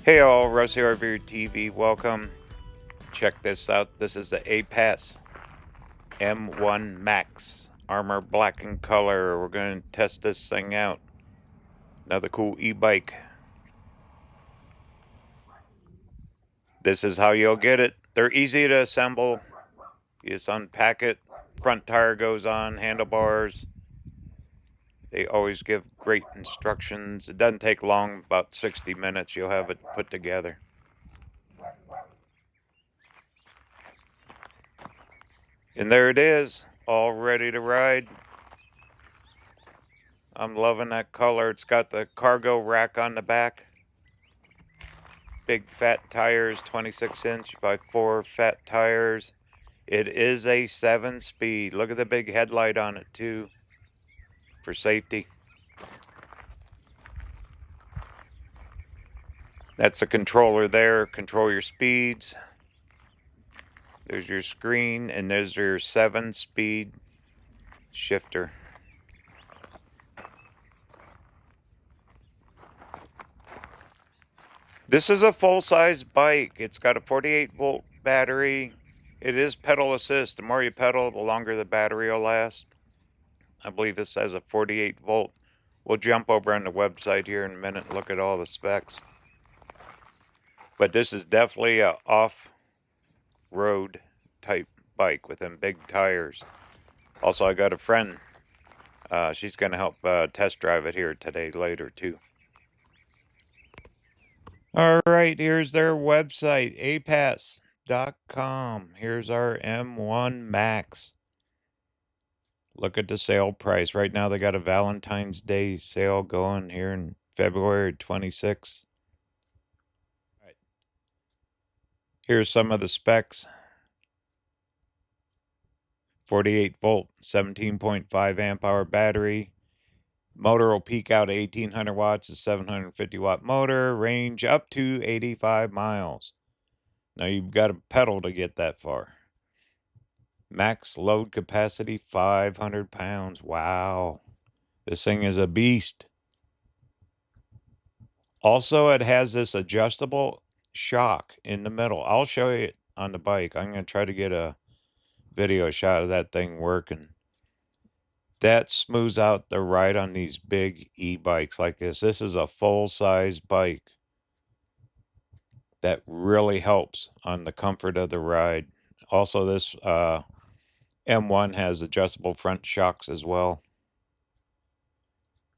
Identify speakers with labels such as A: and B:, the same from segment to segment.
A: Hey all, Russ here, RVerTV. Welcome. Check this out. This is the Aipas M1 Max. Armor black in color. We're going to test this thing out. Another cool e-bike. This is how you'll get it. They're easy to assemble. You just unpack it. Front tire goes on, handlebars. They always give great instructions. It doesn't take long, about 60 minutes. You'll have it put together. And there it is, all ready to ride. I'm loving that color. It's got the cargo rack on the back. Big fat tires, 26-inch by 4 fat tires. It is a 7-speed. Look at the big headlight on it too, for safety. That's a controller there. Control your speeds. There's your screen, and there's your 7-speed shifter. This is a full-size bike. It's got a 48-volt battery. It is pedal assist. The more you pedal, the longer the battery will last. I believe this has a 48-volt. We'll jump over on the website here in a minute and look at all the specs. But this is definitely a off-road type bike with them big tires. Also, I got a friend. She's going to help test drive it here today later too. All right, here's their website, aipas.com. Here's our M1 Max. Look at the sale price. Right now they got a Valentine's Day sale going here in February 26th. Right. Here's some of the specs. 48 volt, 17.5 amp hour battery. Motor will peak out at 1800 watts, a 750 watt motor, range up to 85 miles. Now you've got to pedal to get that far. Max load capacity, 500 pounds. Wow. This thing is a beast. Also, it has this adjustable shock in the middle. I'll show you it on the bike. I'm going to try to get a video shot of that thing working. That smooths out the ride on these big e-bikes like this. This is a full-size bike. That really helps on the comfort of the ride. Also, this M1 has adjustable front shocks as well.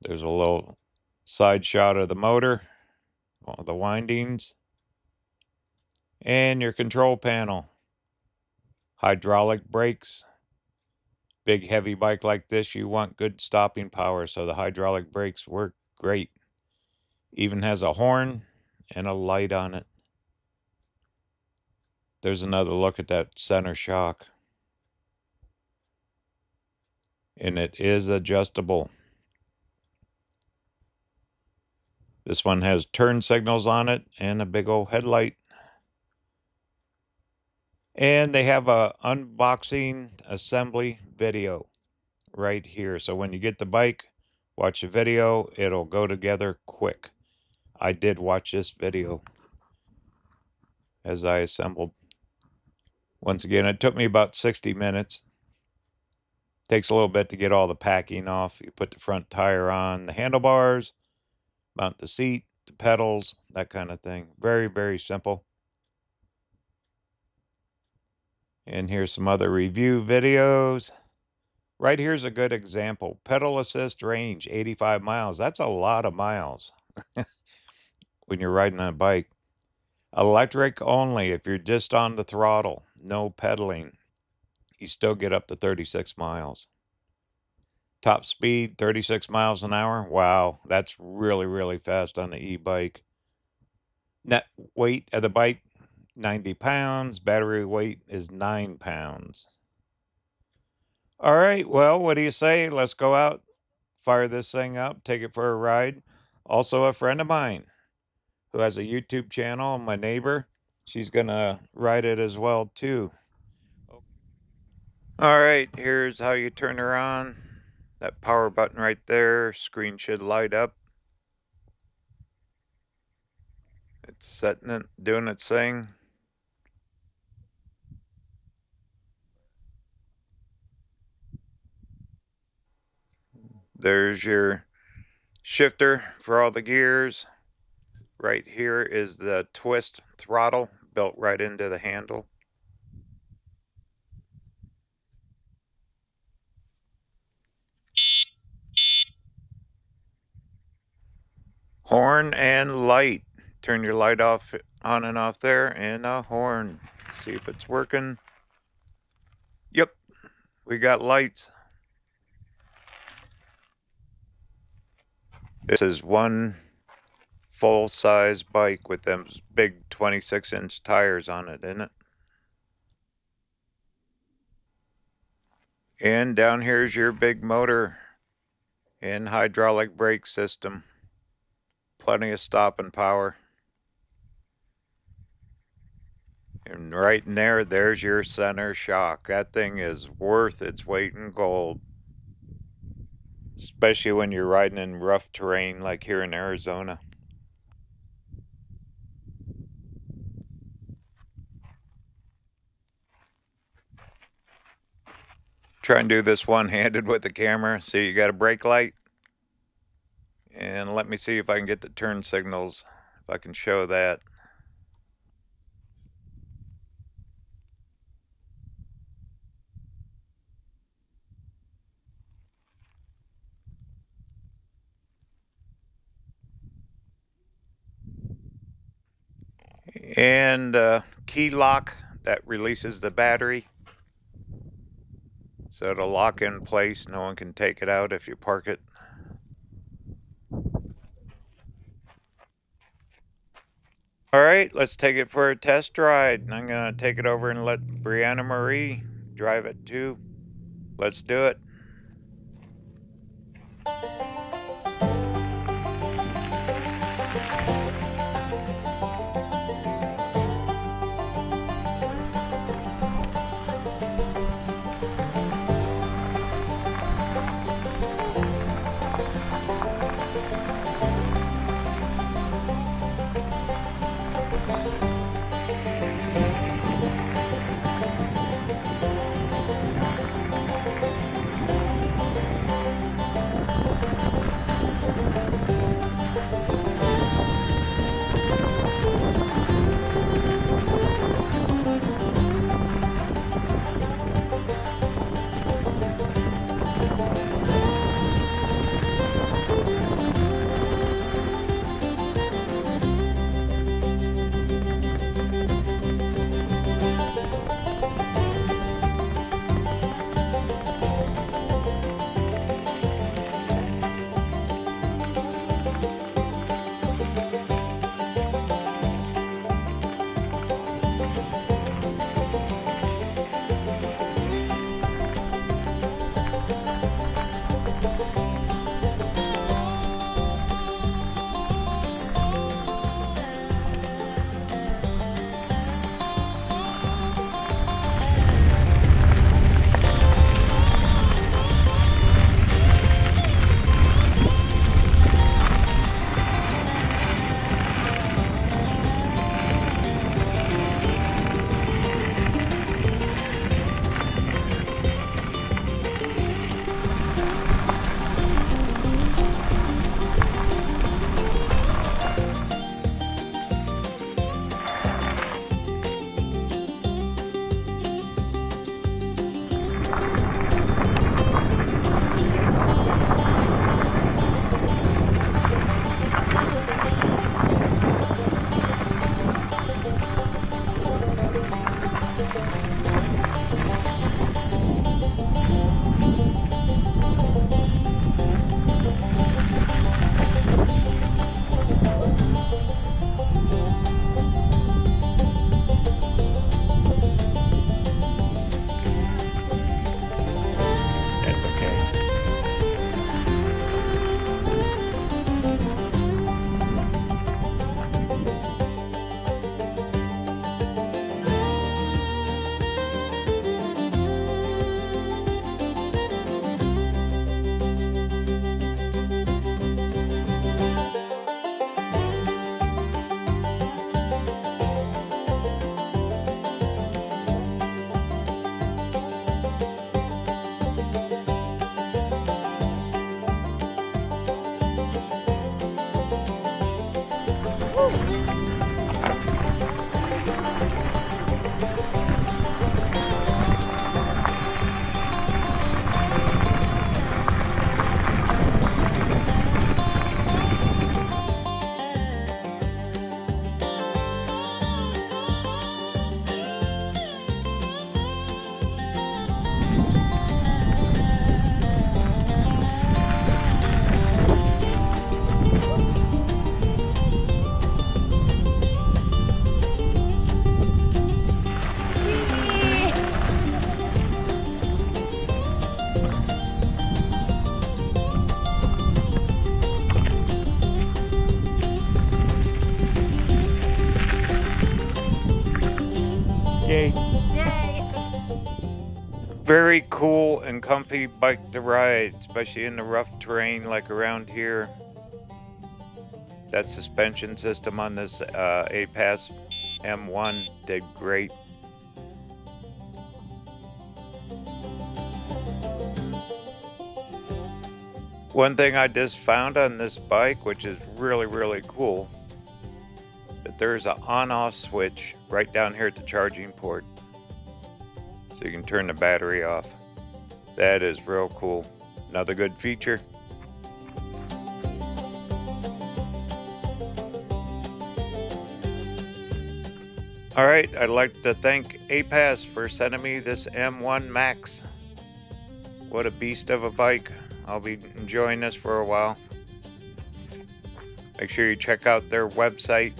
A: There's a little side shot of the motor, all the windings, and your control panel. Hydraulic brakes. Big heavy bike like this, you want good stopping power, so the hydraulic brakes work great. Even has a horn and a light on it. There's another look at that center shock. And it is adjustable. This one has turn signals on it and a big old headlight. And they have a unboxing assembly video right here. So when you get the bike, watch the video. It'll go together quick. I did watch this video as I assembled. Once again, it took me about 60 minutes. Takes a little bit to get all the packing off. You put the front tire on, the handlebars, mount the seat, the pedals, that kind of thing. Very, very simple. And here's some other review videos. Right here's a good example. Pedal assist range, 85 miles. That's a lot of miles when you're riding on a bike. Electric only if you're just on the throttle. No pedaling. You still get up to 36 miles. Top speed, 36 miles an hour. Wow, that's really, really fast on the e-bike. Net weight of the bike, 90 pounds. Battery weight is 9 pounds. All right, well, what do you say? Let's go out, fire this thing up, take it for a ride. Also, a friend of mine who has a YouTube channel, my neighbor, she's going to ride it as well, too. All right, here's how you turn her on. That power button right there, screen should light up. It's setting it, doing its thing. There's your shifter for all the gears. Right here is the twist throttle built right into the handle. Horn and light. Turn your light off, on and off there, and a horn. See if it's working. Yep, we got lights. This is one full-size bike with them big 26-inch tires on it, isn't it? And down here's your big motor and hydraulic brake system. Plenty of stopping power. And right in there, there's your center shock. That thing is worth its weight in gold. Especially when you're riding in rough terrain like here in Arizona. Try and do this one-handed with the camera. See, you got a brake light. And let me see if I can get the turn signals, if I can show that. And key lock that releases the battery. So it'll lock in place. No one can take it out if you park it. All right, let's take it for a test ride. And I'm going to take it over and let Brianna Marie drive it too. Let's do it. Yay.
B: Yay!
A: Very cool and comfy bike to ride, especially in the rough terrain like around here. That suspension system on this Aipas M1 did great. One thing I just found on this bike, which is really, really cool, that there's an on-off switch right down here at the charging port. So you can turn the battery off. That is real cool. Another good feature. All right, I'd like to thank Aipas for sending me this M1 Max. What a beast of a bike. I'll be enjoying this for a while. Make sure you check out their website.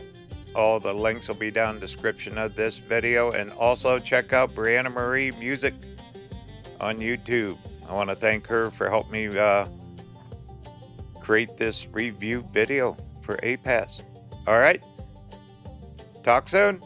A: All the links will be down in the description of this video. And also check out Brianna Marie Music on YouTube. I want to thank her for helping me create this review video for Aipas. All right, talk soon.